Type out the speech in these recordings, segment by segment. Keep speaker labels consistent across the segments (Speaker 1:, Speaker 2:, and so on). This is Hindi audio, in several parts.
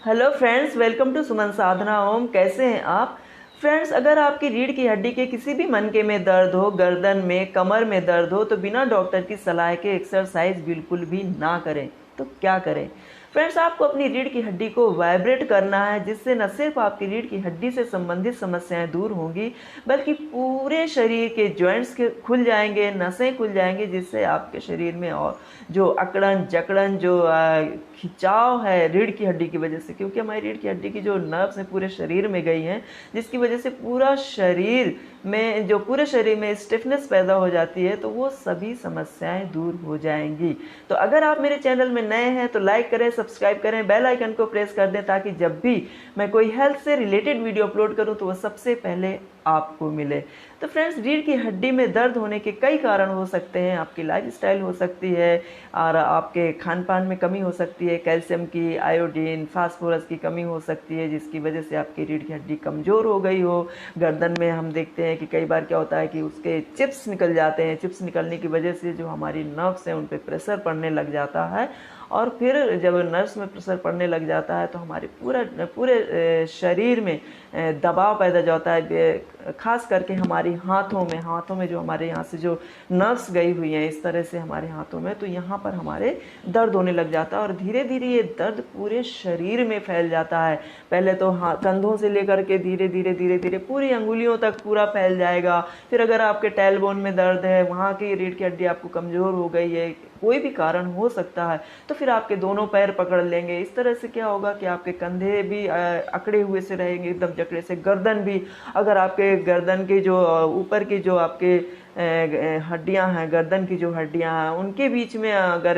Speaker 1: हेलो फ्रेंड्स, वेलकम टू सुमन साधना ओम। कैसे हैं आप फ्रेंड्स? अगर आपकी रीढ़ की हड्डी के किसी भी मनके में दर्द हो, गर्दन में, कमर में दर्द हो, तो बिना डॉक्टर की सलाह के एक्सरसाइज बिल्कुल भी ना करें। तो क्या करें फ्रेंड्स? आपको अपनी रीढ़ की हड्डी को वाइब्रेट करना है, जिससे न सिर्फ आपकी रीढ़ की हड्डी से संबंधित समस्याएं दूर होंगी, बल्कि पूरे शरीर के जॉइंट्स के खुल जाएंगे, नसें खुल जाएंगी, जिससे आपके शरीर में और जो अकड़न जकड़न, जो खिंचाव है रीढ़ की हड्डी की वजह से, क्योंकि हमारी रीढ़ की हड्डी की जो नर्व्स हैं पूरे शरीर में गई हैं, जिसकी वजह से पूरे शरीर में स्टिफनेस पैदा हो जाती है, तो वो सभी समस्याएं दूर हो जाएंगी। तो अगर आप मेरे चैनल में नए हैं तो लाइक करें, सब्सक्राइब करें, बेल आइकन को प्रेस कर दें, ताकि जब भी मैं कोई हेल्थ से रिलेटेड वीडियो अपलोड करूं तो वो सबसे पहले आपको मिले। तो फ्रेंड्स, रीढ़ की हड्डी में दर्द होने के कई कारण हो सकते हैं। आपकी लाइफस्टाइल हो सकती है, और आपके खान पान में कमी हो सकती है, कैल्शियम की, आयोडीन, फास्फोरस की कमी हो सकती है, जिसकी वजह से आपकी रीढ़ की हड्डी कमज़ोर हो गई हो। गर्दन में हम देखते हैं कि कई बार क्या होता है कि उसके चिप्स निकल जाते हैं। चिप्स निकलने की वजह से जो हमारी नर्व्स हैं उन पर प्रेशर पड़ने लग जाता है, और फिर जब नर्व्स में प्रेशर पड़ने लग जाता है तो हमारे पूरे शरीर में दबाव पैदा जाता है। खास करके हमारी हाथों में जो हमारे यहाँ से जो नर्व्स गई हुई हैं इस तरह से हमारे हाथों में, तो यहाँ पर हमारे दर्द होने लग जाता है, और धीरे धीरे ये दर्द पूरे शरीर में फैल जाता है। पहले तो कंधों से लेकर के धीरे धीरे पूरी अंगुलियों तक पूरा फैल जाएगा। फिर अगर आपके टेलबोन में दर्द है, वहाँ की रीढ़ की हड्डी आपको कमज़ोर हो गई है, कोई भी कारण हो सकता है, तो फिर आपके दोनों पैर पकड़ लेंगे। इस तरह से क्या होगा कि आपके कंधे भी अकड़े हुए से रहेंगे, एकदम जकड़े से। गर्दन भी, अगर आपके गर्दन की जो ऊपर की जो आपके हड्डियां हैं, गर्दन की जो हड्डियां हैं, उनके बीच में अगर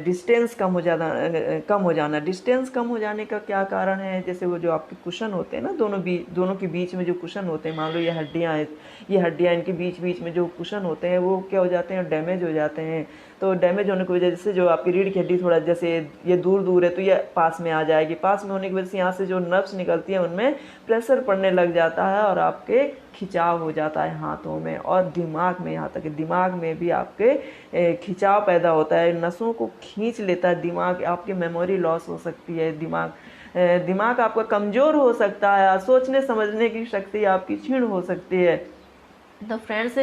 Speaker 1: डिस्टेंस कम हो जाना। डिस्टेंस कम हो जाने का क्या कारण है? जैसे वो जो आपके कुशन होते हैं ना, दोनों के बीच में जो कुशन होते हैं, मान लो ये हड्डियां इनके बीच में जो कुशन होते हैं वो क्या हो जाते हैं? डैमेज हो जाते हैं। तो डैमेज होने की वजह से जो आपकी रीढ़ की हड्डी थोड़ा, जैसे ये दूर है तो ये पास में आ जाएगी। पास में होने की वजह से यहाँ से जो नर्व्स निकलती हैं उनमें प्रेशर पड़ने लग जाता है, और आपके खिंचाव हो जाता है हाथों में और दिमाग में। यहाँ तक दिमाग में भी आपके खिंचाव पैदा होता है, नसों को खींच लेता है दिमाग। आपकी मेमोरी लॉस हो सकती है, दिमाग आपका कमज़ोर हो सकता है, सोचने समझने की शक्ति आपकी क्षीण हो सकती है। तो फ्रेंड्स,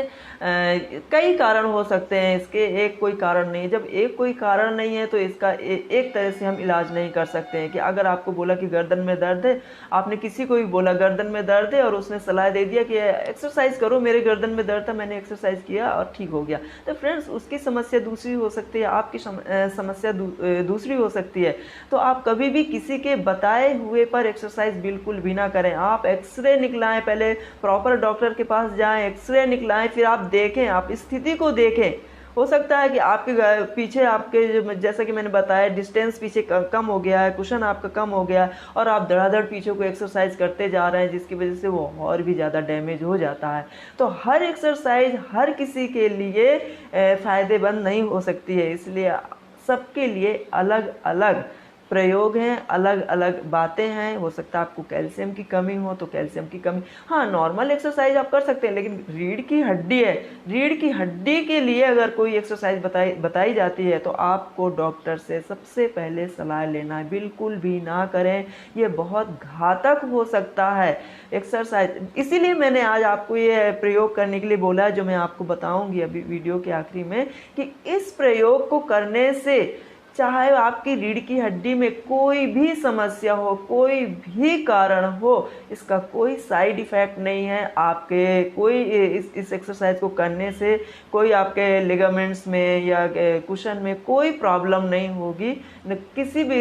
Speaker 1: कई कारण हो सकते हैं इसके, एक कोई कारण नहीं है। जब एक कोई कारण नहीं है तो इसका एक तरह से हम इलाज नहीं कर सकते हैं कि अगर आपको बोला कि गर्दन में दर्द है, आपने किसी को भी बोला गर्दन में दर्द है और उसने सलाह दे दिया कि एक्सरसाइज करो, मेरे गर्दन में दर्द था, मैंने एक्सरसाइज किया और ठीक हो गया। तो फ्रेंड्स, उसकी समस्या दूसरी हो सकती है, आपकी समस्या दूसरी हो सकती है। तो आप कभी भी किसी के बताए हुए पर एक्सरसाइज बिल्कुल भी ना करें। आप एक्सरे निकलाएं, पहले प्रॉपर डॉक्टर के पास जाएं, एक्सरे निकलाएं, फिर आप देखें, आप स्थिति को देखें। हो सकता है कि आपके पीछे, आपके जैसा कि मैंने बताया, डिस्टेंस पीछे कम हो गया है, कुशन आपका कम हो गया है, और आप धड़ाधड़ पीछे को एक्सरसाइज करते जा रहे हैं, जिसकी वजह से वो और भी ज़्यादा डैमेज हो जाता है। तो हर एक्सरसाइज हर किसी के लिए फ़ायदेमंद नहीं हो सकती है, इसलिए सबके लिए अलग अलग प्रयोग हैं, अलग अलग बातें हैं। हो सकता है आपको कैल्शियम की कमी हो तो कैल्शियम की कमी, हाँ नॉर्मल एक्सरसाइज आप कर सकते हैं, लेकिन रीढ़ की हड्डी है, रीढ़ की हड्डी के लिए अगर कोई एक्सरसाइज बताई जाती है तो आपको डॉक्टर से सबसे पहले सलाह लेना है। बिल्कुल भी ना करें, ये बहुत घातक हो सकता है एक्सरसाइज। इसीलिए मैंने आज आपको ये प्रयोग करने के लिए बोला है, जो मैं आपको बताऊंगी अभी वीडियो के आखिरी में, कि इस प्रयोग को करने से चाहे आपकी रीढ़ की हड्डी में कोई भी समस्या हो, कोई भी कारण हो, इसका कोई साइड इफेक्ट नहीं है। आपके कोई इस एक्सरसाइज को करने से कोई आपके लिगामेंट्स में या कुशन में कोई प्रॉब्लम नहीं होगी, न किसी भी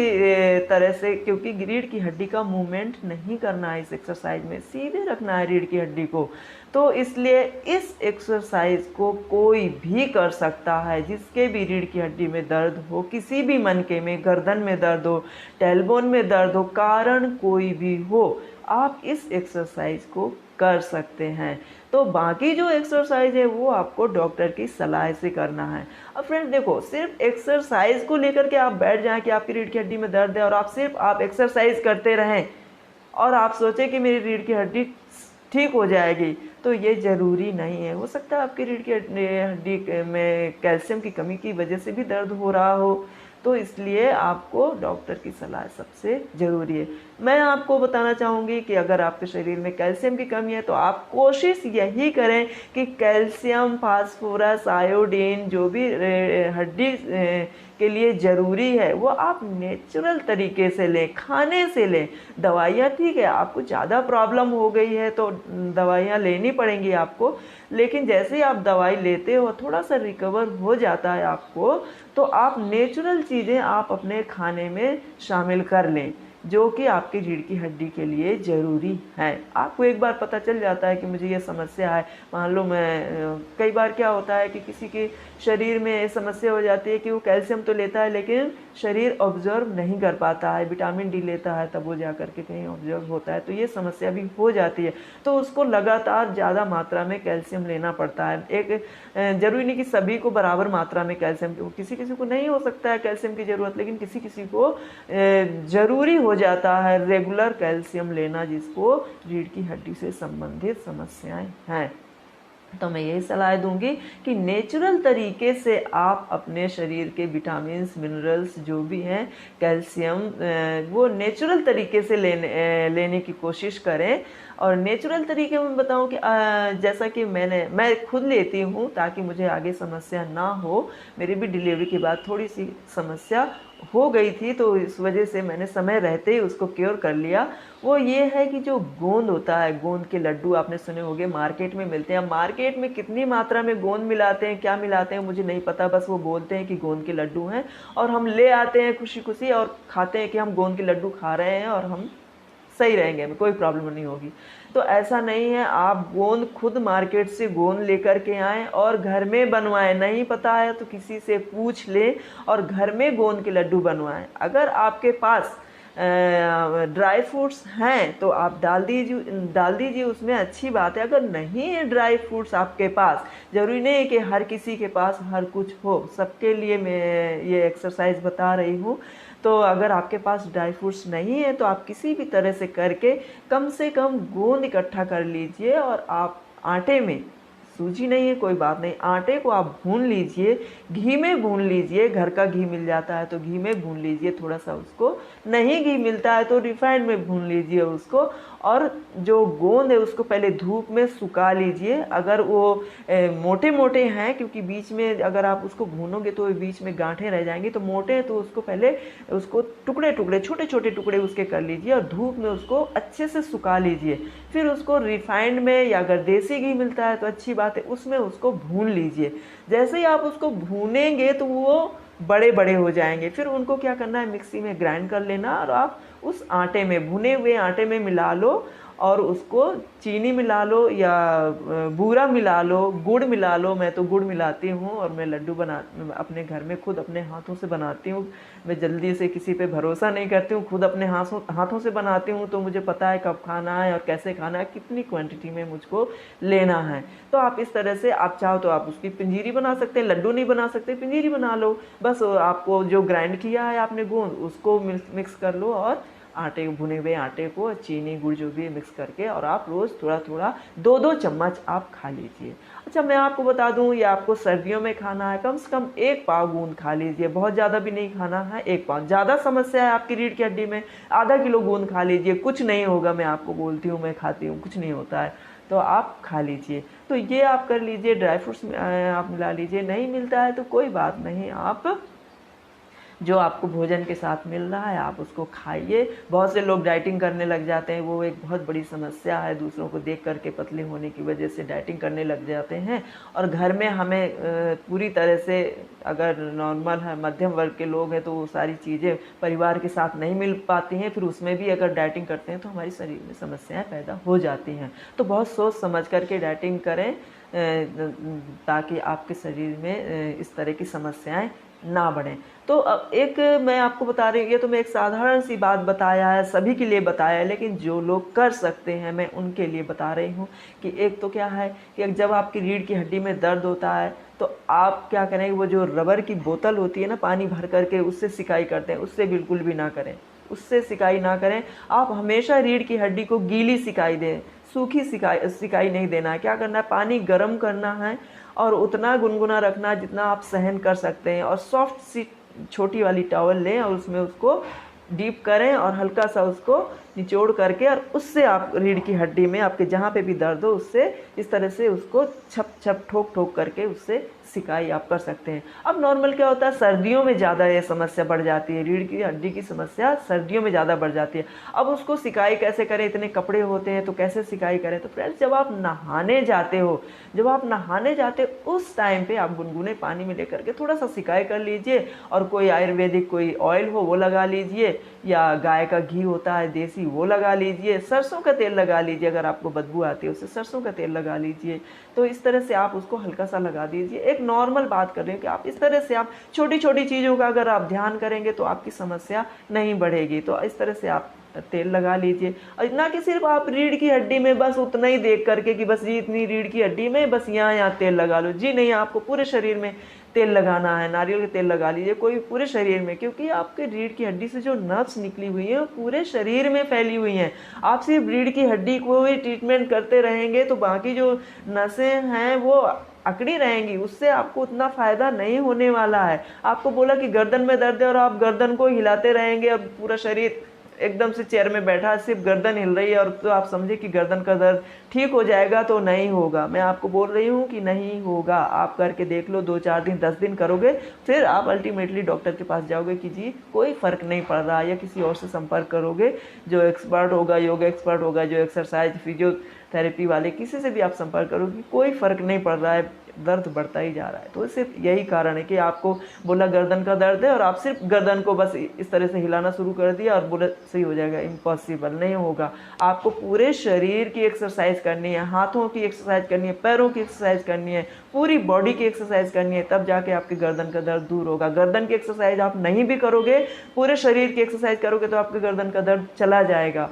Speaker 1: तरह से, क्योंकि रीढ़ की हड्डी का मूवमेंट नहीं करना है इस एक्सरसाइज में, सीधे रखना है रीढ़ की हड्डी को। तो इसलिए इस एक्सरसाइज को कोई भी कर सकता है, जिसके भी रीढ़ की हड्डी में दर्द हो, किसी भी मनके में, गर्दन में दर्द हो, टेलबोन में दर्द हो, कारण कोई भी हो, आप इस एक्सरसाइज को कर सकते हैं। तो बाकी जो एक्सरसाइज है वो आपको डॉक्टर की सलाह से करना है। अब फ्रेंड्स देखो, सिर्फ एक्सरसाइज को लेकर के आप बैठ जाएं कि आपकी रीढ़ की हड्डी में दर्द है और आप एक्सरसाइज करते रहें और आप सोचें कि मेरी रीढ़ की हड्डी ठीक हो जाएगी, तो ये ज़रूरी नहीं है। हो सकता है आपकी रीढ़ की हड्डी में कैल्शियम की कमी की वजह से भी दर्द हो रहा हो, तो इसलिए आपको डॉक्टर की सलाह सबसे ज़रूरी है। मैं आपको बताना चाहूँगी कि अगर आपके शरीर में कैल्शियम की कमी है तो आप कोशिश यही करें कि कैल्शियम, फास्फोरस, आयोडीन जो भी हड्डी के लिए ज़रूरी है वो आप नेचुरल तरीके से लें, खाने से लें। दवाइयाँ ठीक है, आपको ज़्यादा प्रॉब्लम हो गई है तो दवाइयाँ लेनी पड़ेंगी आपको, लेकिन जैसे ही आप दवाई लेते हो थोड़ा सा रिकवर हो जाता है आपको, तो आप नेचुरल चीज़ें आप अपने खाने में शामिल कर लें जो कि आपकी रीढ़ की हड्डी के लिए ज़रूरी है। आपको एक बार पता चल जाता है कि मुझे ये समस्या है, मान लो मैं कई बार क्या होता है कि किसी के शरीर में समस्या हो जाती है कि वो कैल्शियम तो लेता है लेकिन शरीर ऑब्जर्व नहीं कर पाता है, विटामिन डी लेता है तब वो जा कर के कहीं ऑब्जर्व होता है, तो ये समस्या भी हो जाती है। तो उसको लगातार ज़्यादा मात्रा में कैल्शियम लेना पड़ता है। एक ज़रूरी नहीं कि सभी को बराबर मात्रा में कैल्शियम, किसी किसी को नहीं हो सकता है कैल्शियम की ज़रूरत, लेकिन किसी किसी को ज़रूरी हो जाता है रेगुलर कैल्शियम लेना जिसको रीढ़ की हड्डी से संबंधित समस्याएं हैं। तो मैं यही सलाह दूंगी कि नेचुरल तरीके से आप अपने शरीर के विटामिन्स, मिनरल्स जो भी हैं, कैल्शियम, वो नेचुरल तरीके से लेने की कोशिश करें। और नेचुरल तरीके में बताऊं कि जैसा कि मैं खुद लेती हूं ताकि मुझे आगे समस्या ना हो। मेरी भी डिलीवरी के बाद थोड़ी सी समस्या हो गई थी तो इस वजह से मैंने समय रहते ही उसको क्योर कर लिया। वो ये है कि जो गोंद होता है, गोंद के लड्डू आपने सुने होंगे, मार्केट में मिलते हैं। मार्केट में कितनी मात्रा में गोंद मिलाते हैं, क्या मिलाते हैं मुझे नहीं पता, बस वो बोलते हैं कि गोंद के लड्डू हैं और हम ले आते हैं खुशी खुशी और खाते हैं कि हम गोंद के लड्डू खा रहे हैं और हम सही रहेंगे, हमें कोई प्रॉब्लम नहीं होगी। तो ऐसा नहीं है, आप गोंद खुद मार्केट से गोंद लेकर के आएँ और घर में बनवाएं। नहीं पता है तो किसी से पूछ लें और घर में गोंद के लड्डू बनवाएं। अगर आपके पास ड्राई फ्रूट्स हैं तो आप डाल दीजिए उसमें, अच्छी बात है। अगर नहीं है ड्राई फ्रूट्स आपके पास, ज़रूरी नहीं है कि हर किसी के पास हर कुछ हो, सबके लिए मैं ये एक्सरसाइज बता रही हूँ। तो अगर आपके पास ड्राई फ्रूट्स नहीं है तो आप किसी भी तरह से कम गोंद इकट्ठा कर लीजिए और आप आटे में, सूजी नहीं है कोई बात नहीं, आटे को आप भून लीजिए, घी में भून लीजिए, घर का घी मिल जाता है तो घी में भून लीजिए थोड़ा सा उसको, नहीं घी मिलता है तो रिफाइंड में भून लीजिए उसको। और जो गोंद है उसको पहले धूप में सुखा लीजिए। अगर वो मोटे मोटे हैं, क्योंकि बीच में अगर आप उसको भूनोगे तो बीच में गांठें रह जाएंगी, तो मोटे हैं तो उसको पहले उसको टुकड़े टुकड़े छोटे छोटे टुकड़े उसके कर लीजिए और धूप में उसको अच्छे से सुखा लीजिए। फिर उसको रिफाइंड में या अगर देसी घी मिलता है तो अच्छी बात है, उसमें उसको भून लीजिए। जैसे ही आप उसको भूनेंगे तो वो बड़े बड़े हो जाएंगे। फिर उनको क्या करना है, मिक्सी में ग्राइंड कर लेना और आप उस आटे में, भुने हुए आटे में मिला लो और उसको चीनी मिला लो या बूरा मिला लो, गुड़ मिला लो। मैं तो गुड़ मिलाती हूँ और मैं लड्डू अपने घर में खुद अपने हाथों से बनाती हूँ। मैं जल्दी से किसी पे भरोसा नहीं करती हूँ, खुद अपने हाथों से बनाती हूँ तो मुझे पता है कब खाना है और कैसे खाना है, कितनी क्वांटिटी में मुझको लेना है। तो आप इस तरह से, आप चाहो तो आप उसकी पंजीरी बना सकते हैं, लड्डू नहीं बना सकते पंजीरी बना लो। बस आपको जो ग्राइंड किया है आपने गोंद, उसको मिक्स कर लो और आटे, भुने हुए आटे को चीनी गुड़ जो भी मिक्स करके, और आप रोज़ थोड़ा थोड़ा 2-2 चम्मच आप खा लीजिए। अच्छा, मैं आपको बता दूं, ये आपको सर्दियों में खाना है, कम से कम 1 पाव गोंद खा लीजिए, बहुत ज़्यादा भी नहीं खाना है, 1 पाव। ज़्यादा समस्या है आपकी रीढ़ की हड्डी में, आधा किलो गोंद खा लीजिए, कुछ नहीं होगा। मैं आपको बोलती हूँ, मैं खाती हूँ, कुछ नहीं होता है, तो आप खा लीजिए। तो ये आप कर लीजिए, ड्राई फ्रूट्स आप मिला लीजिए। नहीं मिलता है तो कोई बात नहीं, आप जो आपको भोजन के साथ मिल रहा है आप उसको खाइए। बहुत से लोग डाइटिंग करने लग जाते हैं, वो एक बहुत बड़ी समस्या है। दूसरों को देख करके पतले होने की वजह से डाइटिंग करने लग जाते हैं और घर में हमें पूरी तरह से, अगर नॉर्मल है, मध्यम वर्ग के लोग हैं तो वो सारी चीज़ें परिवार के साथ नहीं मिल पाती हैं। फिर उसमें भी अगर डाइटिंग करते हैं तो हमारी शरीर में समस्याएं पैदा हो जाती हैं। तो बहुत सोच समझ करके डाइटिंग करें ताकि आपके शरीर में इस तरह की समस्याएं ना बढ़ें। तो अब एक मैं आपको बता रही हूँ, ये तो मैं एक साधारण सी बात बताया है, सभी के लिए बताया है, लेकिन जो लोग कर सकते हैं मैं उनके लिए बता रही हूँ कि एक तो क्या है कि जब आपकी रीढ़ की हड्डी में दर्द होता है तो आप क्या करें, वो जो रबर की बोतल होती है ना, पानी भर करके उससे सिकाई करते हैं, उससे बिल्कुल भी ना करें, उससे सिकाई ना करें। आप हमेशा रीढ़ की हड्डी को गीली सिकाई दें, सूखी सिकाई नहीं देना है। क्या करना है, पानी गर्म करना है और उतना गुनगुना रखना जितना आप सहन कर सकते हैं, और सॉफ्ट छोटी वाली टॉवल लें और उसमें उसको डीप करें और हल्का सा उसको निचोड़ करके और उससे आप रीढ़ की हड्डी में आपके जहाँ पे भी दर्द हो उससे इस तरह से उसको छप छप ठोक ठोक करके उससे सिकाई आप कर सकते हैं। अब नॉर्मल क्या होता है, सर्दियों में ज़्यादा ये समस्या बढ़ जाती है, रीढ़ की हड्डी की समस्या सर्दियों में ज़्यादा बढ़ जाती है। अब उसको सिकाई कैसे करें, इतने कपड़े होते हैं तो कैसे सिकाई करें। तो फ्रेंड्स, जब आप नहाने जाते हो, जब आप नहाने जाते हो उस टाइम पे आप गुनगुने पानी में लेकर के थोड़ा सा सिकाई कर लीजिए और कोई आयुर्वेदिक कोई ऑयल हो वो लगा लीजिए, या गाय का घी होता है देसी वो लगा लीजिए, सरसों का तेल लगा लीजिए, अगर आपको बदबू आती है उससे सरसों का तेल लगा लीजिए। तो इस तरह से आप उसको हल्का सा लगा दीजिए। एक नॉर्मल बात कर रही हूँ कि आप इस तरह से आप छोटी छोटी चीज़ों का अगर आप ध्यान करेंगे तो आपकी समस्या नहीं बढ़ेगी। तो इस तरह से आप तेल लगा लीजिए, और ना कि सिर्फ आप रीढ़ की हड्डी में बस उतना ही देख करके कि बस ये इतनी रीढ़ की हड्डी में बस यहाँ यहाँ तेल लगा लो। जी नहीं, आपको पूरे शरीर में तेल लगाना है। नारियल का तेल लगा लीजिए कोई पूरे शरीर में, क्योंकि आपके रीढ़ की हड्डी से जो नर्व्स निकली हुई है वो पूरे शरीर में फैली हुई हैं। आप सिर्फ रीढ़ की हड्डी को ही ट्रीटमेंट करते रहेंगे तो बाकी जो नसें हैं वो अकड़ी रहेंगी, उससे आपको उतना फायदा नहीं होने वाला है। आपको बोला कि गर्दन में दर्द है और आप गर्दन को हिलाते रहेंगे और पूरा शरीर एकदम से चेयर में बैठा सिर्फ गर्दन हिल रही है और तो आप समझे कि गर्दन का दर्द ठीक हो जाएगा, तो नहीं होगा। मैं आपको बोल रही हूँ कि नहीं होगा। आप करके देख लो, 2-4 दिन 10 दिन करोगे, फिर आप अल्टीमेटली डॉक्टर के पास जाओगे कि जी कोई फ़र्क नहीं पड़ रहा, या किसी और से संपर्क करोगे जो एक्सपर्ट होगा, योगा एक्सपर्ट होगा, जो एक्सरसाइज फिजियोथेरेपी वाले, किसी से भी आप संपर्क करोगे कोई फ़र्क नहीं पड़ रहा है, दर्द बढ़ता ही जा रहा है। तो सिर्फ यही कारण है कि आपको बोला गर्दन का दर्द है और आप सिर्फ गर्दन को बस इस तरह से हिलाना शुरू कर दिया और बोले सही हो जाएगा। इम्पॉसिबल, नहीं होगा। आपको पूरे शरीर की एक्सरसाइज करनी है, हाथों की एक्सरसाइज करनी है, पैरों की एक्सरसाइज करनी है, पूरी बॉडी की एक्सरसाइज करनी है, तब जाके आपके गर्दन का दर्द दूर होगा। गर्दन की एक्सरसाइज आप नहीं भी करोगे, पूरे शरीर की एक्सरसाइज करोगे तो आपके गर्दन का दर्द चला जाएगा।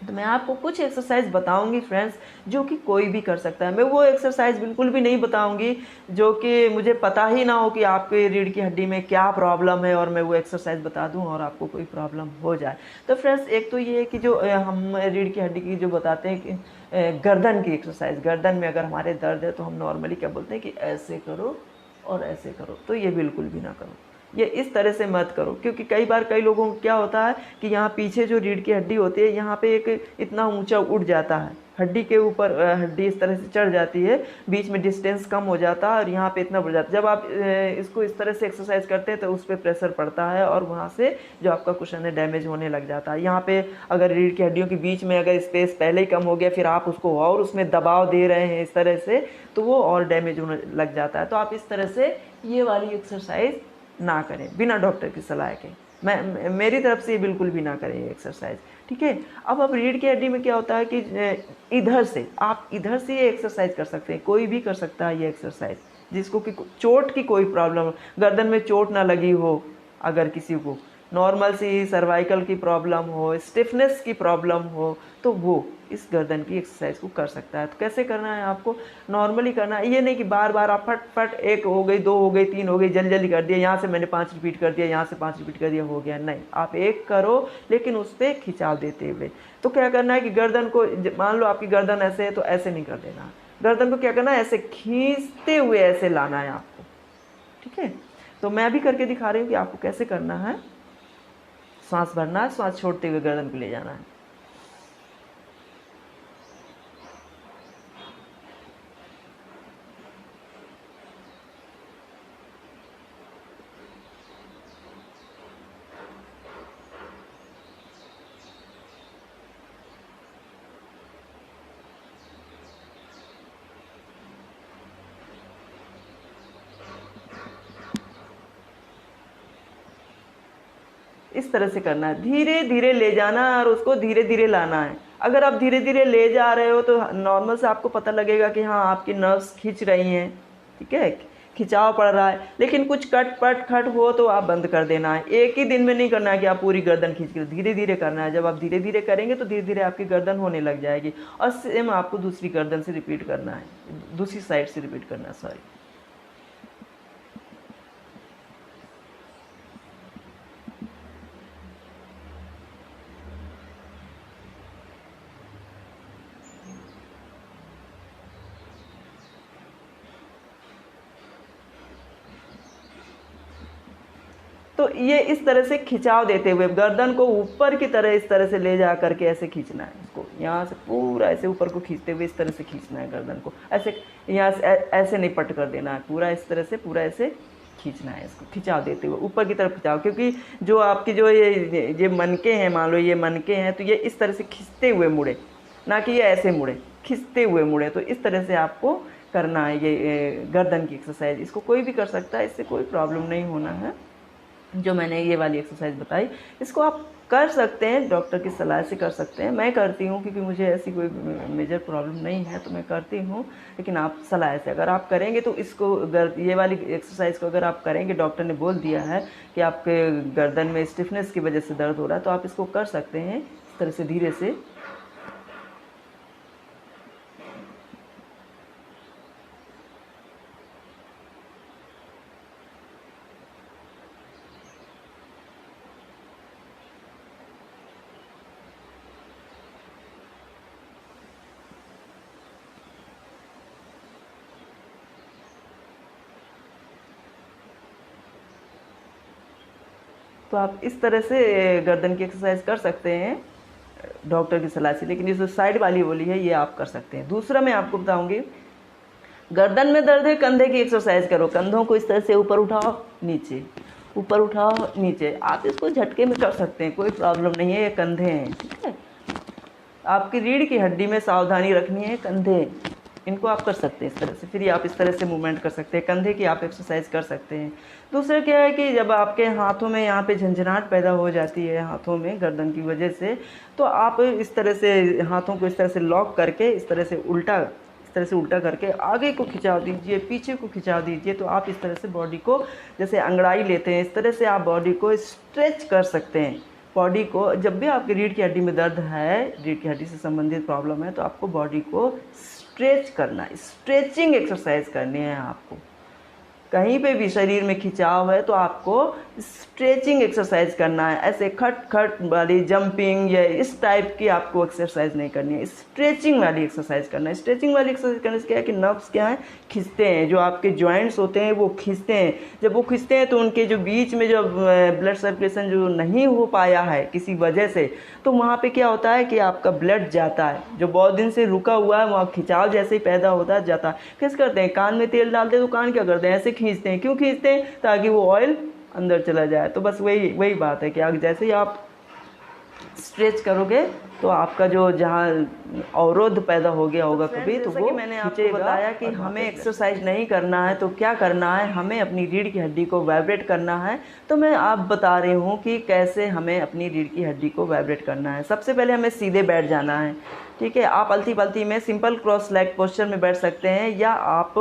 Speaker 1: तो मैं आपको कुछ एक्सरसाइज बताऊंगी फ्रेंड्स जो कि कोई भी कर सकता है। मैं वो एक्सरसाइज बिल्कुल भी नहीं बताऊंगी जो कि मुझे पता ही ना हो कि आपके रीढ़ की हड्डी में क्या प्रॉब्लम है और मैं वो एक्सरसाइज बता दूं और आपको कोई प्रॉब्लम हो जाए। तो फ्रेंड्स, एक तो ये है कि जो हम रीढ़ की हड्डी की जो बताते हैं कि गर्दन की एक्सरसाइज, गर्दन में अगर हमारे दर्द है तो हम नॉर्मली क्या बोलते हैं कि ऐसे करो और ऐसे करो, तो ये बिल्कुल भी ना करो, ये इस तरह से मत करो। क्योंकि कई बार कई लोगों को क्या होता है कि यहाँ पीछे जो रीढ़ की हड्डी होती है यहाँ पे एक इतना ऊंचा उठ जाता है, हड्डी के ऊपर हड्डी इस तरह से चढ़ जाती है, बीच में डिस्टेंस कम हो जाता है और यहाँ पे इतना बढ़ जाता है। जब आप इसको इस तरह से एक्सरसाइज करते हैं तो उस पर प्रेशर पड़ता है और वहाँ से जो आपका कुशन है डैमेज होने लग जाता है। यहाँ पे अगर रीढ़ की हड्डियों के बीच में अगर स्पेस पहले ही कम हो गया, फिर आप उसको और उसमें दबाव दे रहे हैं इस तरह से, तो वो और डैमेज होने लग जाता है। तो आप इस तरह से ये वाली एक्सरसाइज ना करें बिना डॉक्टर की सलाह के। मेरी तरफ से बिल्कुल भी ना करें ये एक्सरसाइज, ठीक है। अब रीढ़ की हड्डी में क्या होता है कि इधर से आप इधर से ये एक्सरसाइज कर सकते हैं, कोई भी कर सकता है ये एक्सरसाइज जिसको कि चोट की कोई प्रॉब्लम, गर्दन में चोट ना लगी हो, अगर किसी को नॉर्मल सी सर्वाइकल की प्रॉब्लम हो, स्टिफनेस की प्रॉब्लम हो, तो वो इस गर्दन की एक्सरसाइज को कर सकता है। तो कैसे करना है, आपको नॉर्मली करना है। ये नहीं कि बार बार आप फट फट 1 हो गई, 2 हो गई, 3 हो गई, जल्दी जल्दी कर दिया, यहाँ से मैंने 5 रिपीट कर दिया, यहाँ से 5 रिपीट कर दिया, हो गया। नहीं, आप 1 करो लेकिन उस पर खिंचाव देते हुए। तो क्या करना है कि गर्दन को, मान लो आपकी गर्दन ऐसे है तो ऐसे नहीं कर देना, गर्दन को क्या करना है, ऐसे खींचते हुए ऐसे लाना है आपको, ठीक है। तो मैं भी करके दिखा रही हूँ कि आपको कैसे करना है। सांस भरना है, सांस छोड़ते हुए गर्दन को ले जाना है। इस तरह से करना है, धीरे धीरे ले जाना है और उसको धीरे धीरे लाना है। अगर आप धीरे धीरे ले जा रहे हो तो नॉर्मल से आपको पता लगेगा कि हाँ आपकी नर्व्स खींच रही हैं, ठीक है, खिंचाव पड़ रहा है। लेकिन कुछ कट पट खट हो तो आप बंद कर देना है। एक ही दिन में नहीं करना है कि आप पूरी गर्दन खींच के, धीरे धीरे करना है। जब आप धीरे धीरे करेंगे तो धीरे धीरे आपकी गर्दन होने लग जाएगी। और सेम आपको दूसरी गर्दन से रिपीट करना है, दूसरी साइड से रिपीट करना है, सॉरी। तो ये इस तरह से खिंचाव देते हुए गर्दन को ऊपर की तरह इस तरह से ले जा करके ऐसे खींचना है इसको, यहाँ से पूरा ऐसे ऊपर को खींचते हुए इस तरह से खींचना है गर्दन को, ऐसे यहाँ से ऐसे नहीं पट कर देना है, पूरा इस तरह से पूरा ऐसे खींचना है इसको, खिंचाव देते हुए ऊपर की तरफ खिंचाव। क्योंकि जो आपकी जो ये मनके हैं, मान लो ये मनके हैं, तो ये इस तरह से खिंचते हुए मुड़े, ना कि ये ऐसे मुड़े, खिंचते हुए मुड़े। तो इस तरह से आपको करना है ये गर्दन की एक्सरसाइज। इसको कोई भी कर सकता है, इससे कोई प्रॉब्लम नहीं होना है। जो मैंने ये वाली एक्सरसाइज बताई, इसको आप कर सकते हैं, डॉक्टर की सलाह से कर सकते हैं। मैं करती हूँ क्योंकि मुझे ऐसी कोई मेजर प्रॉब्लम नहीं है, तो मैं करती हूँ। लेकिन आप सलाह से अगर आप करेंगे तो इसको ये वाली एक्सरसाइज को अगर आप करेंगे, डॉक्टर ने बोल दिया है कि आपके गर्दन में स्टिफनेस की वजह से दर्द हो रहा है, तो आप इसको कर सकते हैं इस तरह से धीरे से। तो आप इस तरह से गर्दन की एक्सरसाइज कर सकते हैं डॉक्टर की सलाह से। लेकिन ये जो साइड वाली बोली है, ये आप कर सकते हैं। दूसरा मैं आपको बताऊंगी, गर्दन में दर्द है, कंधे की एक्सरसाइज करो। कंधों को इस तरह से ऊपर उठाओ, नीचे, ऊपर उठाओ, नीचे। आप इसको झटके में कर सकते हैं, कोई प्रॉब्लम नहीं है। ये कंधे हैं, ठीक है। आपकी रीढ़ की हड्डी में सावधानी रखनी है, कंधे, इनको आप कर सकते हैं इस तरह से। फिर आप इस तरह से मूवमेंट कर सकते हैं, कंधे की आप एक्सरसाइज कर सकते हैं। दूसरा क्या है कि जब आपके हाथों में यहाँ पे झंझनाहट पैदा हो जाती है हाथों में गर्दन की वजह से, तो आप इस तरह से हाथों को इस तरह से लॉक करके इस तरह से उल्टा करके आगे को खिंचा दीजिए, पीछे को खिंचा दीजिए। तो आप इस तरह से बॉडी को जैसे अंगड़ाई लेते हैं, इस तरह से आप बॉडी को स्ट्रेच कर सकते हैं। बॉडी को जब भी आपकी रीढ़ की हड्डी में दर्द है, रीढ़ की हड्डी से संबंधित प्रॉब्लम है, तो आपको बॉडी को स्ट्रेच करना, स्ट्रेचिंग एक्सरसाइज करनी है आपको। कहीं पे भी शरीर में खिंचाव है तो आपको स्ट्रेचिंग एक्सरसाइज करना है। ऐसे खट खट वाली जंपिंग या इस टाइप की आपको एक्सरसाइज नहीं करनी है, स्ट्रेचिंग वाली एक्सरसाइज करना है। स्ट्रेचिंग वाली एक्सरसाइज करने से क्या है कि नर्व्स क्या है, खिंचते हैं। जो आपके जॉइंट्स होते हैं वो खिंचते हैं। जब वो खिंचते हैं तो उनके जो बीच में जो ब्लड सर्कुलेशन जो नहीं हो पाया है किसी वजह से, तो वहाँ पे क्या होता है कि आपका ब्लड जाता है, जो बहुत दिन से रुका हुआ है वहाँ खिंचाव जैसे ही पैदा होता है जाता है। कैसे करते हैं, कान में तेल डालते हैं तो कान क्या करते हैं, ऐसे खींचते हैं। क्यों खींचते हैं, ताकि वो ऑयल अंदर चला जाए। तो बस वही बात है कि जैसे ही आप स्ट्रेच करोगे तो आपका जो जहाँ अवरोध पैदा हो गया होगा कभी, तो वो मैंने आपको बताया कि हमें एक्सरसाइज नहीं करना है तो क्या करना है, हमें अपनी रीढ़ की हड्डी को वाइब्रेट करना है। तो मैं आप बता रही हूँ कि कैसे हमें अपनी रीढ़ की हड्डी को वाइब्रेट करना है। सबसे पहले हमें सीधे बैठ जाना है, ठीक है। आप अलती पलती में सिंपल क्रॉस लेग पोस्चर में बैठ सकते हैं, या आप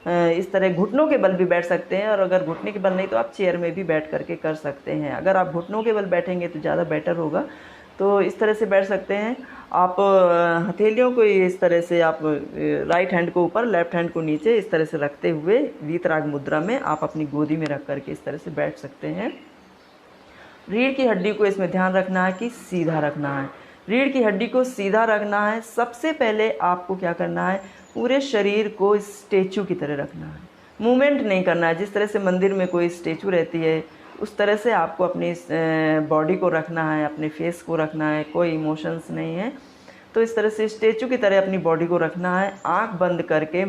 Speaker 1: इस तरह घुटनों के बल भी बैठ सकते हैं। और अगर घुटने के बल नहीं तो आप चेयर में भी बैठ करके कर सकते हैं। अगर आप घुटनों के बल बैठेंगे तो ज़्यादा बेटर होगा। तो इस तरह से बैठ सकते हैं आप। हथेलियों को इस तरह से आप राइट हैंड को ऊपर, लेफ्ट हैंड को नीचे इस तरह से रखते हुए वीतराग मुद्रा में आप अपनी गोदी में रख करके इस तरह से बैठ सकते हैं। रीढ़ की हड्डी को इसमें ध्यान रखना है कि सीधा रखना है। रीढ़ की हड्डी को सीधा रखना है। सबसे पहले आपको क्या करना है, पूरे शरीर को स्टेचू की तरह रखना है, मूवमेंट नहीं करना है। जिस तरह से मंदिर में कोई स्टेचू रहती है उस तरह से आपको अपनी बॉडी को रखना है, अपने फेस को रखना है, कोई इमोशंस नहीं है। तो इस तरह से स्टेचू की तरह अपनी बॉडी को रखना है। आंख बंद करके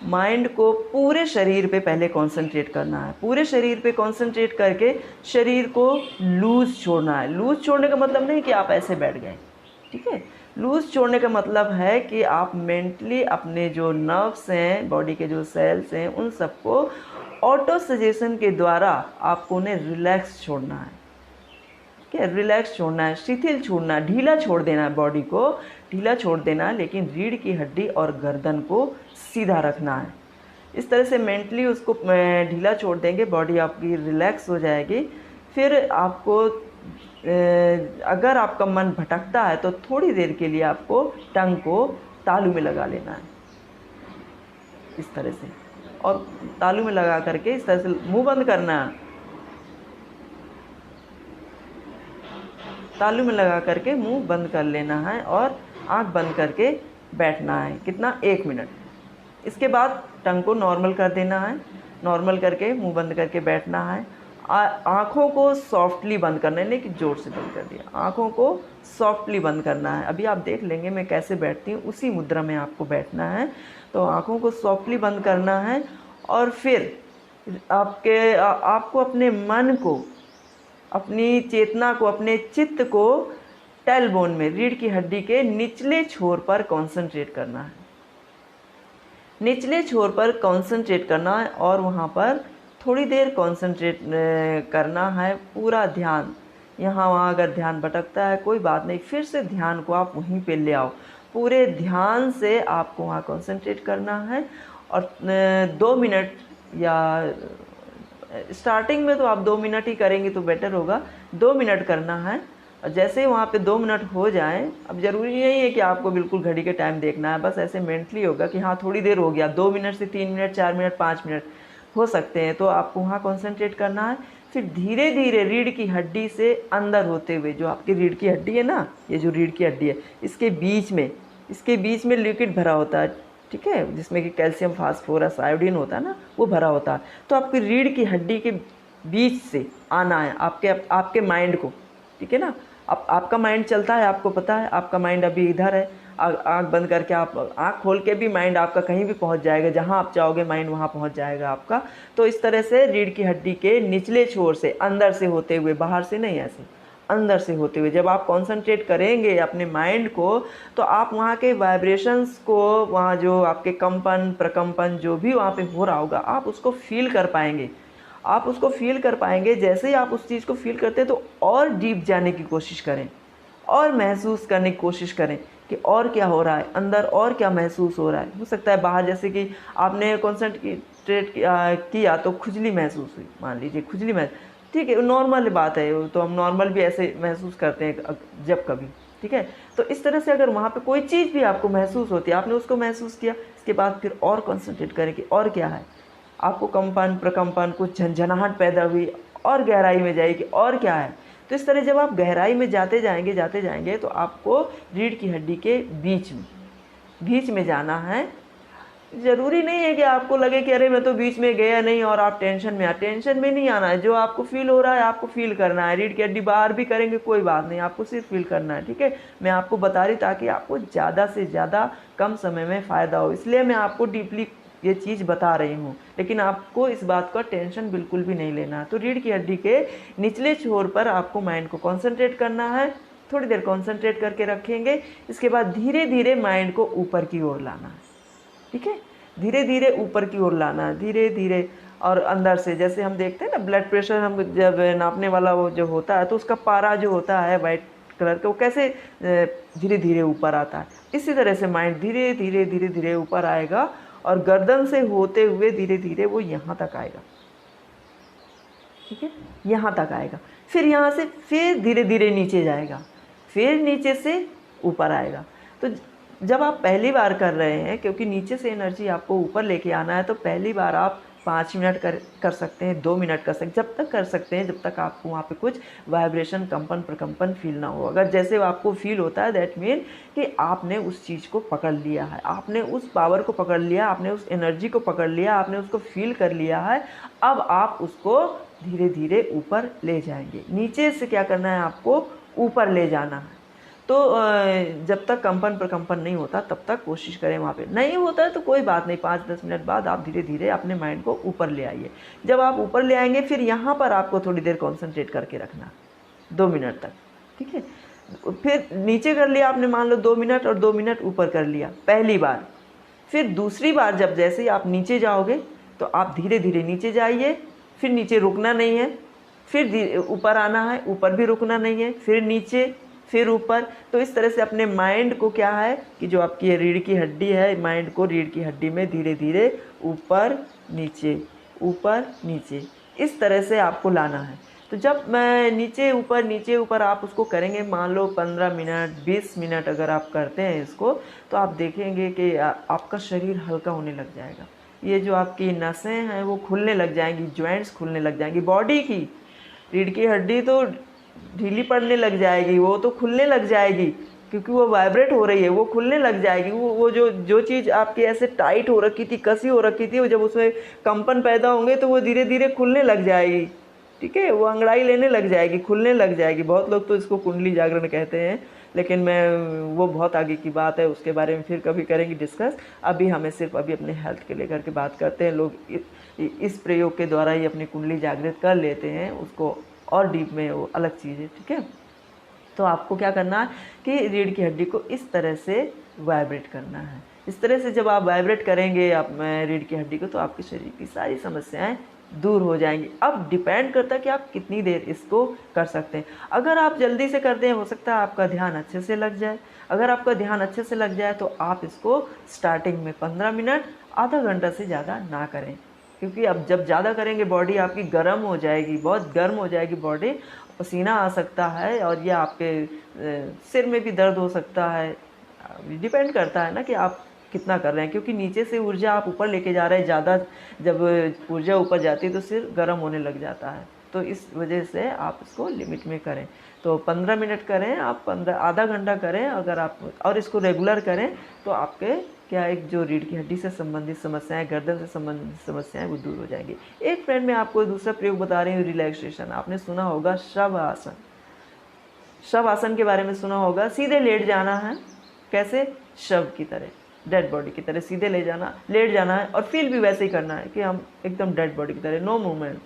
Speaker 1: माइंड को पूरे शरीर पे पहले कंसंट्रेट करना है। पूरे शरीर पे कंसंट्रेट करके शरीर को लूज छोड़ना है। लूज छोड़ने का मतलब नहीं कि आप ऐसे बैठ गए, ठीक है। लूज छोड़ने का मतलब है कि आप मेंटली अपने जो नर्व्स हैं, बॉडी के जो सेल्स हैं, उन सबको ऑटो सजेशन के द्वारा आपको उन्हें रिलैक्स छोड़ना है, ठीक है। रिलैक्स छोड़ना है, शिथिल छोड़ना है, ढीला छोड़ देना है, बॉडी को ढीला छोड़ देना है। लेकिन रीढ़ की हड्डी और गर्दन को सीधा रखना है। इस तरह से मेंटली उसको ढीला छोड़ देंगे, बॉडी आपकी रिलैक्स हो जाएगी। फिर आपको अगर आपका मन भटकता है तो थोड़ी देर के लिए आपको टंग को तालू में लगा लेना है इस तरह से, और तालू में लगा करके इस तरह से मुंह बंद करना है। तालू में लगा करके मुंह बंद कर लेना है और आंख बंद करके बैठना है। कितना, 1 मिनट। इसके बाद टंग को नॉर्मल कर देना है, नॉर्मल करके मुंह बंद करके बैठना है आँखों को सॉफ्टली बंद करना है, नहीं कि जोर से बंद कर दिया, आँखों को सॉफ्टली बंद करना है। अभी आप देख लेंगे मैं कैसे बैठती हूँ, उसी मुद्रा में आपको बैठना है। तो आँखों को सॉफ्टली बंद करना है और फिर आपको अपने मन को, अपनी चेतना को, अपने चित्त को टेल बोन में, रीढ़ की हड्डी के निचले छोर पर कंसंट्रेट करना है। निचले छोर पर कंसंट्रेट करना है और वहाँ पर थोड़ी देर कंसंट्रेट करना है, पूरा ध्यान। यहाँ वहाँ अगर ध्यान भटकता है कोई बात नहीं, फिर से ध्यान को आप वहीं पे ले आओ, पूरे ध्यान से आपको वहाँ कंसंट्रेट करना है। और 2 मिनट, या स्टार्टिंग में तो आप 2 मिनट ही करेंगे तो बेटर होगा, 2 मिनट करना है। और जैसे ही वहाँ पे 2 मिनट हो जाएं, अब ज़रूरी नहीं है कि आपको बिल्कुल घड़ी के टाइम देखना है, बस ऐसे मेंटली होगा कि हाँ थोड़ी देर हो गया, 2 मिनट से 3 मिनट, 4 मिनट, 5 मिनट हो सकते हैं, तो आपको वहाँ कंसंट्रेट करना है। फिर धीरे धीरे रीढ़ की हड्डी से अंदर होते हुए, जो आपकी रीढ़ की हड्डी है ना, ये जो रीढ़ की हड्डी है, इसके बीच में लिक्विड भरा होता है, ठीक है, जिसमें कि कैल्शियम, फास्फोरस, आयोडीन होता है ना, वो भरा होता है। तो आपकी रीढ़ की हड्डी के बीच से आना है आपके माइंड को, ठीक है ना। आपका माइंड चलता है, आपको पता है आपका माइंड अभी इधर है, आँख बंद करके, आप आँख खोल के भी माइंड आपका कहीं भी पहुंच जाएगा, जहां आप चाहोगे माइंड वहां पहुंच जाएगा आपका। तो इस तरह से रीढ़ की हड्डी के निचले छोर से, अंदर से होते हुए, बाहर से नहीं, ऐसे अंदर से होते हुए जब आप कंसंट्रेट करेंगे अपने माइंड को, तो आप वहाँ के वाइब्रेशंस को, वहाँ जो आपके कंपन प्रकंपन जो भी वहाँ पे हो रहा होगा, आप उसको फील कर पाएंगे। आप उसको फील कर पाएंगे। जैसे ही आप उस चीज़ को फील करते हैं तो और डीप जाने की कोशिश करें और महसूस करने की कोशिश करें कि और क्या हो रहा है अंदर, और क्या महसूस हो रहा है। हो सकता है बाहर, जैसे कि आपने कंसंट्रेट किया तो खुजली महसूस हुई, मान लीजिए खुजली महसूस, ठीक है, नॉर्मल बात है, तो हम नॉर्मल भी ऐसे महसूस करते हैं जब कभी, ठीक है। तो इस तरह से अगर वहाँ पे कोई चीज़ भी आपको महसूस होती है, आपने उसको महसूस किया, इसके बाद फिर और कंसंट्रेट करें कि और क्या है। आपको कंपन प्रकंपन, कुछ झंझनाहट पैदा हुई, और गहराई में जाएगी, और क्या है। तो इस तरह जब आप गहराई में जाते जाएंगे तो आपको रीढ़ की हड्डी के बीच में जाना है। ज़रूरी नहीं है कि आपको लगे कि अरे मैं तो बीच में गया नहीं और आप टेंशन में नहीं आना है। जो आपको फील हो रहा है आपको फील करना है। रीढ़ की हड्डी बाहर भी करेंगे कोई बात नहीं, आपको सिर्फ फील करना है, ठीक है। मैं आपको बता रही ताकि आपको ज़्यादा से ज़्यादा कम समय में फ़ायदा हो, इसलिए मैं आपको डीपली ये चीज़ बता रही हूँ। लेकिन आपको इस बात का टेंशन बिल्कुल भी नहीं लेना। तो रीढ़ की हड्डी के निचले छोर पर आपको माइंड को कॉन्सेंट्रेट करना है। थोड़ी देर कॉन्सेंट्रेट करके रखेंगे, इसके बाद धीरे धीरे माइंड को ऊपर की ओर लाना है, ठीक है। धीरे धीरे ऊपर की ओर लाना है, धीरे धीरे। और अंदर से, जैसे हम देखते हैं ना ब्लड प्रेशर हम जब नापने वाला वो जो होता है, तो उसका पारा जो होता है वाइट कलर का, वो कैसे धीरे धीरे ऊपर आता है। इसी तरह से माइंड धीरे धीरे ऊपर आएगा और गर्दन से होते हुए धीरे धीरे वो यहाँ तक आएगा, ठीक है, यहाँ तक आएगा। फिर यहाँ से फिर धीरे धीरे नीचे जाएगा, फिर नीचे से ऊपर आएगा। तो जब आप पहली बार कर रहे हैं, क्योंकि नीचे से एनर्जी आपको ऊपर लेके आना है, तो पहली बार आप 5 मिनट कर सकते हैं, 2 मिनट कर सकते हैं, जब तक कर सकते हैं जब तक आपको वहाँ पे कुछ वाइब्रेशन, कंपन प्रकंपन फील ना हो। अगर जैसे आपको फील होता है, दैट मीन कि आपने उस चीज़ को पकड़ लिया है, आपने उस पावर को पकड़ लिया, आपने उस एनर्जी को पकड़ लिया, आपने उसको फील कर लिया है। अब आप उसको धीरे धीरे ऊपर ले जाएंगे। नीचे से क्या करना है, आपको ऊपर ले जाना है। तो जब तक कंपन प्रकंपन नहीं होता तब तक कोशिश करें। वहाँ पे नहीं होता है तो कोई बात नहीं, 5-10 मिनट बाद आप धीरे धीरे अपने माइंड को ऊपर ले आइए। जब आप ऊपर ले आएंगे, फिर यहाँ पर आपको थोड़ी देर कंसंट्रेट करके रखना, 2 मिनट तक, ठीक है। फिर नीचे कर लिया आपने, मान लो 2 मिनट, और 2 मिनट ऊपर कर लिया पहली बार। फिर दूसरी बार जब जैसे ही आप नीचे जाओगे तो आप धीरे धीरे नीचे जाइए, फिर नीचे रुकना नहीं है, फिर ऊपर आना है, ऊपर भी रुकना नहीं है, फिर नीचे, फिर ऊपर। तो इस तरह से अपने माइंड को क्या है कि जो आपकी रीढ़ की हड्डी है, माइंड को रीढ़ की हड्डी में धीरे धीरे ऊपर नीचे, इस तरह से आपको लाना है। तो जब मैं नीचे ऊपर आप उसको करेंगे, मान लो 15 मिनट 20 मिनट अगर आप करते हैं इसको, तो आप देखेंगे कि आपका शरीर हल्का होने लग जाएगा। ये जो आपकी नसें हैं वो खुलने लग जाएंगी, जॉइंट्स खुलने लग जाएंगी बॉडी की। रीढ़ की हड्डी तो ढीली पड़ने लग जाएगी, वो तो खुलने लग जाएगी, क्योंकि वो वाइब्रेट हो रही है, वो खुलने लग जाएगी। वो जो चीज़ आपकी ऐसे टाइट हो रखी थी, कसी हो रखी थी, वो जब उसमें कंपन पैदा होंगे तो वो धीरे धीरे खुलने लग जाएगी, ठीक है, वो अंगड़ाई लेने लग जाएगी, खुलने लग जाएगी। बहुत लोग तो इसको कुंडली जागरण कहते हैं, लेकिन मैं वो बहुत आगे की बात है, उसके बारे में फिर कभी करेंगे डिस्कस। अभी हमें सिर्फ अभी अपने हेल्थ के लेकर के बात करते हैं। लोग इस प्रयोग के द्वारा ही अपनी कुंडली जागृत कर लेते हैं, उसको और डीप में वो अलग चीज़ है, ठीक है। तो आपको क्या करना है कि रीढ़ की हड्डी को इस तरह से वाइब्रेट करना है। इस तरह से जब आप वाइब्रेट करेंगे आप रीढ़ की हड्डी को, तो आपके शरीर की सारी समस्याएं दूर हो जाएंगी। अब डिपेंड करता है कि आप कितनी देर इसको कर सकते हैं। अगर आप जल्दी से करते हैं, हो सकता है आपका ध्यान अच्छे से लग जाए। अगर आपका ध्यान अच्छे से लग जाए तो आप इसको स्टार्टिंग में 15 मिनट, आधा घंटा से ज़्यादा ना करें, क्योंकि अब जब ज़्यादा करेंगे बॉडी आपकी गर्म हो जाएगी, बहुत गर्म हो जाएगी बॉडी, पसीना आ सकता है और ये आपके सिर में भी दर्द हो सकता है। डिपेंड करता है ना कि आप कितना कर रहे हैं, क्योंकि नीचे से ऊर्जा आप ऊपर लेके जा रहे हैं। ज़्यादा जब ऊर्जा ऊपर जाती है तो सिर गर्म होने लग जाता है, तो इस वजह से आप इसको लिमिट में करें। तो 15 मिनट करें आप, 15 आधा घंटा करें अगर आप, और इसको रेगुलर करें तो आपके क्या एक जो रीढ़ की हड्डी से संबंधित समस्याएं, गर्दन से संबंधित समस्याएं वो दूर हो जाएंगी। एक फ्रेंड मैं आपको दूसरा प्रयोग बता रही हूँ, रिलैक्सेशन। आपने सुना होगा शव आसन। शव आसन के बारे में सुना होगा। सीधे लेट जाना है, कैसे? शव की तरह, डेड बॉडी की तरह सीधे लेट जाना है, और फील भी वैसे ही करना है कि हम एकदम डेड बॉडी की तरह, नो मूवमेंट,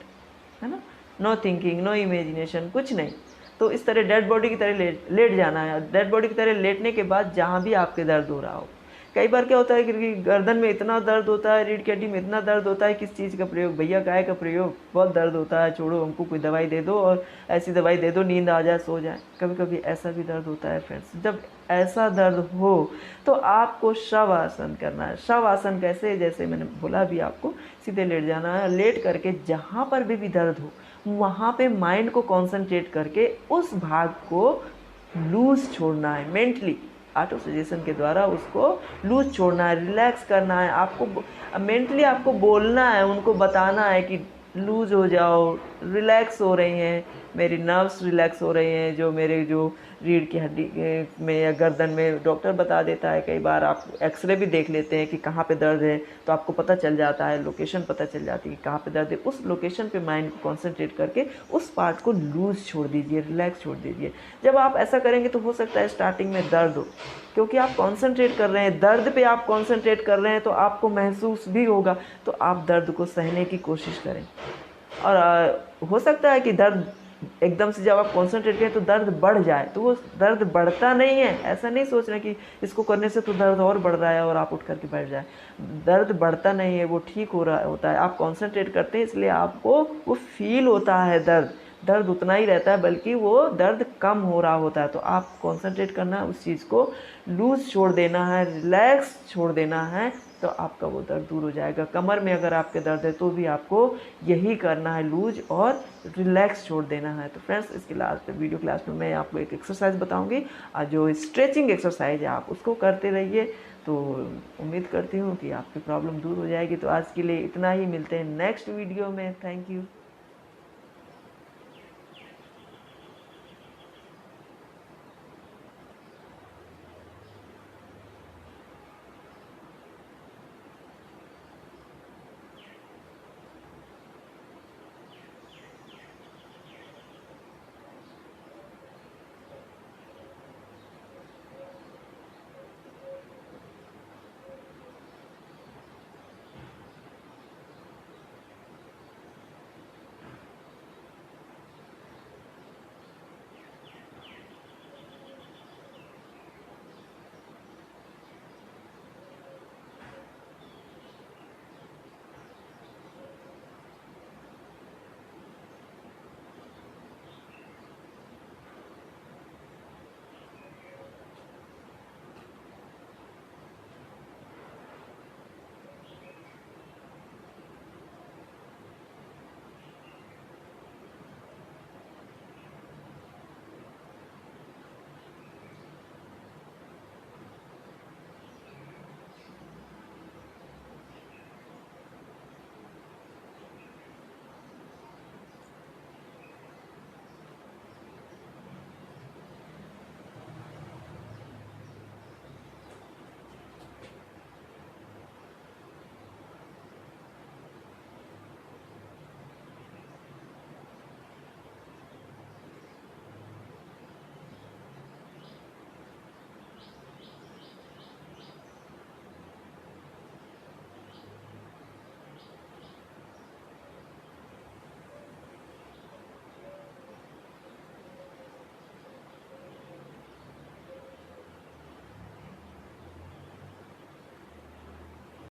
Speaker 1: है ना, नो थिंकिंग, नो इमेजिनेशन, कुछ नहीं। तो इस तरह डेड बॉडी की तरह लेट जाना है। डेड बॉडी की तरह लेटने के बाद जहाँ भी आपके दर्द हो रहा हो, कई बार क्या होता है कि गर्दन में इतना दर्द होता है, रीढ़ की हड्डी में इतना दर्द होता है, किस चीज़ का प्रयोग भैया, काय का प्रयोग, बहुत दर्द होता है, छोड़ो हमको कोई दवाई दे दो, और ऐसी दवाई दे दो नींद आ जाए, सो जाए। कभी कभी ऐसा भी दर्द होता है फ्रेंड्स। जब ऐसा दर्द हो तो आपको शव आसन करना है। शव आसन कैसे? जैसे मैंने बोला भी आपको, सीधे लेट जाना है, लेट करके जहाँ पर भी दर्द हो वहाँ पे माइंड को कॉन्सेंट्रेट करके उस भाग को लूज छोड़ना है। मेंटली ऑटो सजेशन के द्वारा उसको लूज छोड़ना है, रिलैक्स करना है। आपको मेंटली आपको बोलना है, उनको बताना है कि लूज हो जाओ, रिलैक्स हो रही हैं मेरी नर्व्स, रिलैक्स हो रही हैं, जो मेरे जो रीढ़ की हड्डी में या गर्दन में, डॉक्टर बता देता है। कई बार आप एक्सरे भी देख लेते हैं कि कहाँ पे दर्द है, तो आपको पता चल जाता है, लोकेशन पता चल जाती है कि कहाँ पे दर्द है। उस लोकेशन पे माइंड को कॉन्सेंट्रेट करके उस पार्ट को लूज छोड़ दीजिए, रिलैक्स छोड़ दीजिए। जब आप ऐसा करेंगे तो हो सकता है स्टार्टिंग में दर्द हो, क्योंकि आप कॉन्सेंट्रेट कर रहे हैं, दर्द पे आप कॉन्सेंट्रेट कर रहे हैं, तो आपको महसूस भी होगा। तो आप दर्द को सहने की कोशिश करें। और हो सकता है कि दर्द एकदम से जब आप कॉन्सेंट्रेट करें तो दर्द बढ़ जाए, तो वो दर्द बढ़ता नहीं है। ऐसा नहीं सोचना कि इसको करने से तो दर्द और बढ़ रहा है और आप उठ करके बैठ जाए। दर्द बढ़ता नहीं है, वो ठीक हो रहा होता है। आप कॉन्सेंट्रेट करते हैं इसलिए आपको वो फील होता है। दर्द उतना ही रहता है, बल्कि वो दर्द कम हो रहा होता है। तो आप कॉन्सेंट्रेट करना है, उस चीज़ को लूज छोड़ देना है, रिलैक्स छोड़ देना है, तो आपका वो दर्द दूर हो जाएगा। कमर में अगर आपके दर्द है तो भी आपको यही करना है, लूज और रिलैक्स छोड़ देना है। तो फ्रेंड्स, इसके लास्ट वीडियो क्लास में मैं आपको एक एक्सरसाइज बताऊंगी, और जो स्ट्रेचिंग एक्सरसाइज है आप उसको करते रहिए। तो उम्मीद करती हूँ कि आपकी प्रॉब्लम दूर हो जाएगी। तो आज के लिए इतना ही, मिलते हैं नेक्स्ट वीडियो में। Thank you.